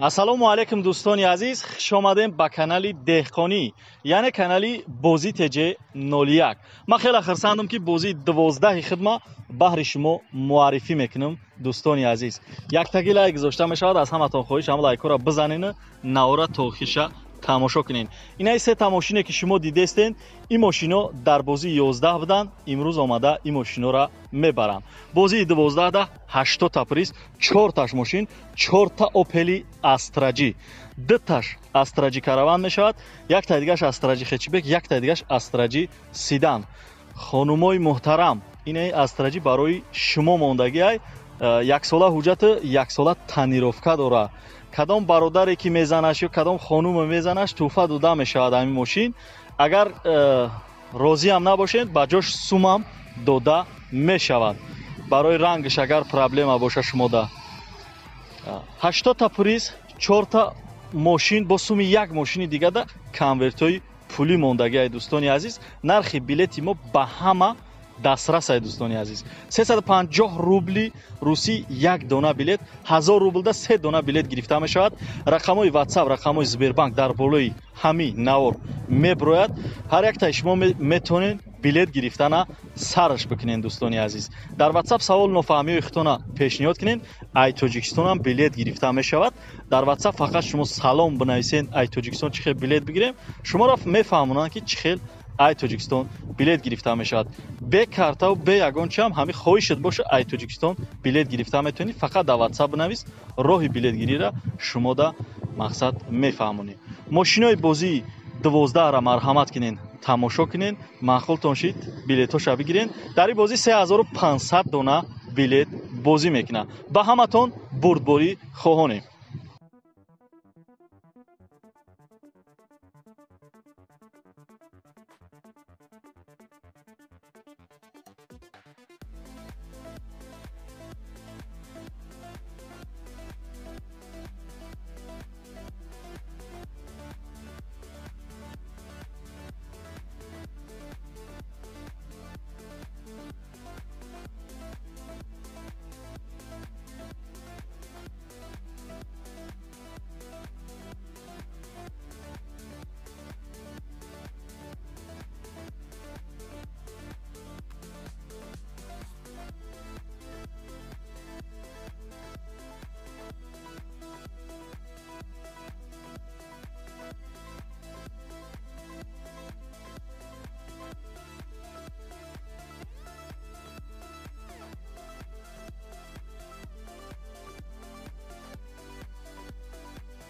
ассалому алайкум дӯстони азиз, хуш омадем ба канали деҳқонӣ, яъне канали бозӣ тж 01. ман хеле хурсандам ки бозии 12 хидма баҳри шумо муаррифӣ мекунам. дӯстони азиз, яктаги лайк гузошта мешавад. аз ҳаматон хоҳиш ҳама лайкҳоро бизанед, наора то охиша тамошо кунед. инаи се та мошине ки шумо дидестен, ин мошино дар бозии 11 буданд, имрӯз омада ин мошинора мебаранд. бозии 12 да 80 приз, 4таш мошин, 4та опели астраҷи, 2таш астраҷи караван мешавад, якта дигаш астраҷи хечибек, якта дигаш астраҷи сидан. хонумои муҳтарам, инаи астраҷи барои шумо мондагиай, яксола ҳуҷҷати яксола танировка дорад. кадом бародаре ки мезанаш ё кадом хонуме мезанаш тӯҳфа дода мешавад ҳамин мошин. агар розиам набошед ба ҷош сумам дода мешавад. барои рангаш агар проблема боша шумода 80 приз, 4та мошин бо суми як мошини дигада конвертҳои пулӣ мондагиай. дӯстони азиз, нархи билети мо ба ҳама дастрас ай. дӯстони азиз, 350 рубли русӣ як дона билет, 1000 рублда 3 дона билет гирифта мешавад. рақамои ватсап, рақамои сбербанк дар болои ҳамин навор меброяд. ҳар яктаи шумо метавонед билет гирифтана сарш бикунед. дӯстони азиз, дар ватсап савол нофаҳмиҳои худтона пешниҳод кунед. ай тоҷикистонам билет гирифта мешавад. дар ватсап фақат шумо салом бинависед, ай тоҷикистон чӣ хел билет бигирем, шуморо мефаҳмонанд ки чӣ хел ай тоҷикистон билет гирифта мешавад. бе картаву бе ягон чам ҳамин хоҳишат боша ай тоҷикистон билет гирифта метавонӣ. фақат дар ватсап бинавис, роҳи билетгирира шумо да мақсад мефаҳмонӣ. мошинои бозии 12ра марҳамат кунед, тамошо кунед, маъқултон шид, билетҳоша бигиред. дар ин бозӣ 3500 дона билет бозӣ мекунад. ба ҳаматон бурдборӣ хоҳонем.